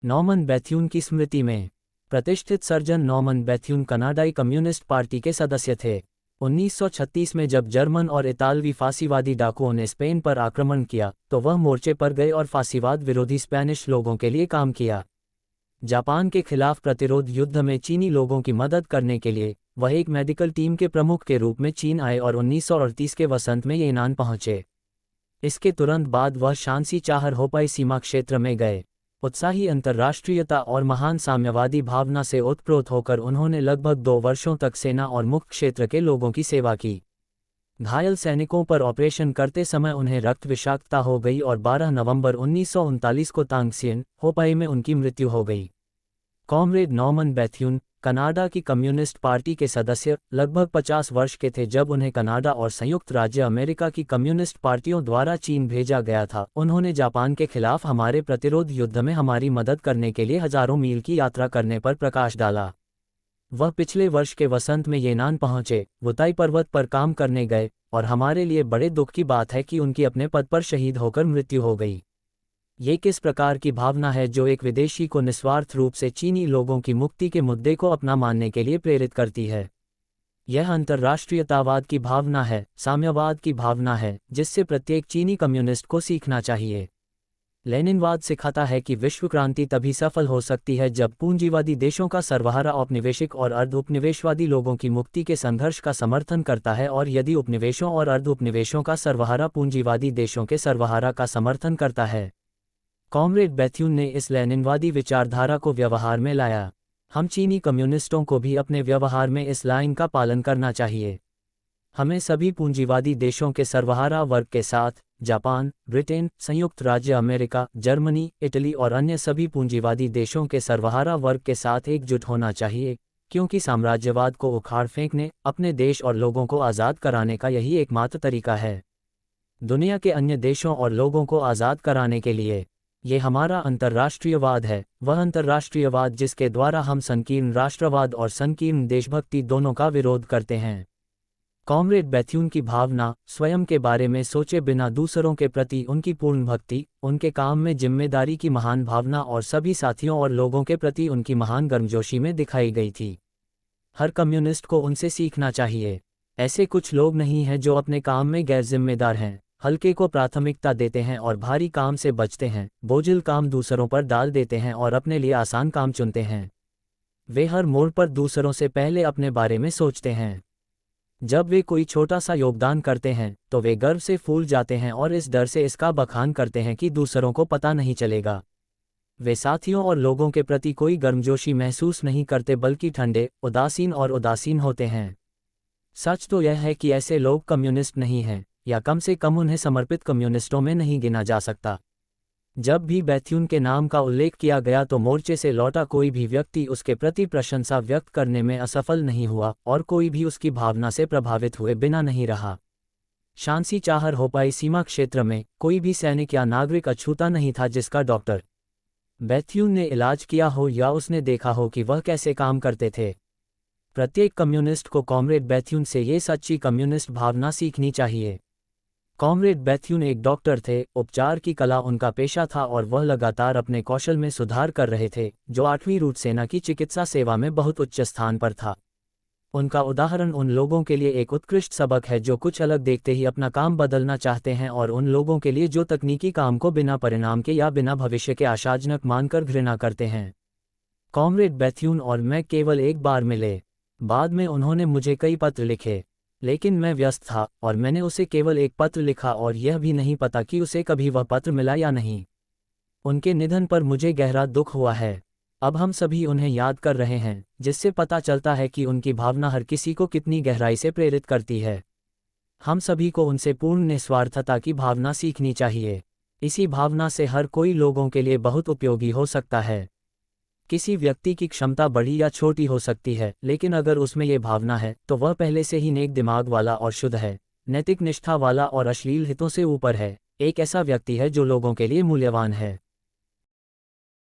Norman Bethune की स्मृति में। प्रतिष्ठित सर्जन नॉर्मन बेथ्यून कनाडाई कम्युनिस्ट पार्टी के सदस्य थे। 1936 में जब जर्मन और इतालवी फांसीवादी डाकुओं ने स्पेन पर आक्रमण किया तो वह मोर्चे पर गए और फांसीवाद विरोधी स्पेनिश लोगों के लिए काम किया। जापान के खिलाफ प्रतिरोध युद्ध में चीनी लोगों की मदद करने के लिए वह एक मेडिकल टीम के प्रमुख के रूप में चीन आए और 1938 के वसंत में येनान पहुंचे। इसके तुरंत बाद वह शांसी चाहर होपाई सीमा क्षेत्र में गए। उत्साही अंतर्राष्ट्रीयता और महान साम्यवादी भावना से ओतप्रोत होकर उन्होंने लगभग 2 वर्षों तक सेना और मुख्य क्षेत्र के लोगों की सेवा की। घायल सैनिकों पर ऑपरेशन करते समय उन्हें रक्त विषाक्तता हो गई और 12 नवंबर 1939 को तांगसियन, होपाई में उनकी मृत्यु हो गई। कॉमरेड नॉर्मन बेथ्यून, कनाडा की कम्युनिस्ट पार्टी के सदस्य, लगभग 50 वर्ष के थे जब उन्हें कनाडा और संयुक्त राज्य अमेरिका की कम्युनिस्ट पार्टियों द्वारा चीन भेजा गया था। उन्होंने जापान के खिलाफ हमारे प्रतिरोध युद्ध में हमारी मदद करने के लिए हजारों मील की यात्रा करने पर प्रकाश डाला। वह पिछले वर्ष के वसंत में येनान पहुंचे, वुताई पर्वत पर काम करने गए, और हमारे लिए बड़े दुख की बात है कि उनकी अपने पद पर शहीद होकर मृत्यु हो गई। ये किस प्रकार की भावना है जो एक विदेशी को निस्वार्थ रूप से चीनी लोगों की मुक्ति के मुद्दे को अपना मानने के लिए प्रेरित करती है। यह अंतर्राष्ट्रीयतावाद की भावना है, साम्यवाद की भावना है, जिससे प्रत्येक चीनी कम्युनिस्ट को सीखना चाहिए। लेनिनवाद सिखाता है कि विश्व क्रांति तभी सफल हो सकती है जब पूंजीवादी देशों का सर्वहारा औपनिवेशिक और अर्ध-उपनिवेशवादी लोगों की मुक्ति के संघर्ष का समर्थन करता है, और यदि उपनिवेशों और अर्ध-उपनिवेशों का सर्वहारा पूंजीवादी देशों के सर्वहारा का समर्थन करता है। कॉमरेड बेथ्यून ने इस लेनिनवादी विचारधारा को व्यवहार में लाया। हम चीनी कम्युनिस्टों को भी अपने व्यवहार में इस लाइन का पालन करना चाहिए। हमें सभी पूंजीवादी देशों के सर्वहारा वर्ग के साथ, जापान, ब्रिटेन, संयुक्त राज्य अमेरिका, जर्मनी, इटली और अन्य सभी पूंजीवादी देशों के सर्वहारा वर्ग के साथ एकजुट होना चाहिए, क्योंकि साम्राज्यवाद को उखाड़ फेंकने, अपने देश और लोगों को आज़ाद कराने का यही एकमात्र तरीका है। दुनिया के अन्य देशों और लोगों को आज़ाद कराने के लिए ये हमारा अंतर्राष्ट्रीयवाद है, वह अंतर्राष्ट्रीयवाद जिसके द्वारा हम संकीर्ण राष्ट्रवाद और संकीर्ण देशभक्ति दोनों का विरोध करते हैं। कॉमरेड बेथ्यून की भावना, स्वयं के बारे में सोचे बिना दूसरों के प्रति उनकी पूर्ण भक्ति, उनके काम में जिम्मेदारी की महान भावना और सभी साथियों और लोगों के प्रति उनकी महान गर्मजोशी में दिखाई गई थी। हर कम्युनिस्ट को उनसे सीखना चाहिए। ऐसे कुछ लोग नहीं हैं जो अपने काम में गैर जिम्मेदार हैं, हल्के को प्राथमिकता देते हैं और भारी काम से बचते हैं, बोझिल काम दूसरों पर डाल देते हैं और अपने लिए आसान काम चुनते हैं। वे हर मोड़ पर दूसरों से पहले अपने बारे में सोचते हैं। जब वे कोई छोटा सा योगदान करते हैं तो वे गर्व से फूल जाते हैं और इस डर से इसका बखान करते हैं कि दूसरों को पता नहीं चलेगा। वे साथियों और लोगों के प्रति कोई गर्मजोशी महसूस नहीं करते बल्कि ठंडे, उदासीन होते हैं। सच तो यह है कि ऐसे लोग कम्युनिस्ट नहीं हैं, या कम से कम उन्हें समर्पित कम्युनिस्टों में नहीं गिना जा सकता। जब भी बेथ्यून के नाम का उल्लेख किया गया तो मोर्चे से लौटा कोई भी व्यक्ति उसके प्रति प्रशंसा व्यक्त करने में असफल नहीं हुआ और कोई भी उसकी भावना से प्रभावित हुए बिना नहीं रहा। शांसी चाहर होपाई सीमा क्षेत्र में कोई भी सैनिक या नागरिक अछूता नहीं था जिसका डॉक्टर बेथ्यून ने इलाज किया हो या उसने देखा हो कि वह कैसे काम करते थे। प्रत्येक कम्युनिस्ट को कॉमरेड बेथ्यून से ये सच्ची कम्युनिस्ट भावना सीखनी चाहिए। कॉमरेड बेथ्यून एक डॉक्टर थे, उपचार की कला उनका पेशा था और वह लगातार अपने कौशल में सुधार कर रहे थे, जो 8वीं रूट सेना की चिकित्सा सेवा में बहुत उच्च स्थान पर था। उनका उदाहरण उन लोगों के लिए एक उत्कृष्ट सबक है जो कुछ अलग देखते ही अपना काम बदलना चाहते हैं, और उन लोगों के लिए जो तकनीकी काम को बिना परिणाम के या बिना भविष्य के आशाजनक मानकर घृणा करते हैं। कॉमरेड बेथ्यून और मैं केवल एक बार मिले। बाद में उन्होंने मुझे कई पत्र लिखे, लेकिन मैं व्यस्त था और मैंने उसे केवल एक पत्र लिखा और यह भी नहीं पता कि उसे कभी वह पत्र मिला या नहीं। उनके निधन पर मुझे गहरा दुख हुआ है। अब हम सभी उन्हें याद कर रहे हैं, जिससे पता चलता है कि उनकी भावना हर किसी को कितनी गहराई से प्रेरित करती है। हम सभी को उनसे पूर्ण निस्वार्थता की भावना सीखनी चाहिए। इसी भावना से हर कोई लोगों के लिए बहुत उपयोगी हो सकता है। किसी व्यक्ति की क्षमता बड़ी या छोटी हो सकती है, लेकिन अगर उसमें ये भावना है तो वह पहले से ही नेक दिमाग वाला और शुद्ध है, नैतिक निष्ठा वाला और अश्लील हितों से ऊपर है, एक ऐसा व्यक्ति है जो लोगों के लिए मूल्यवान है।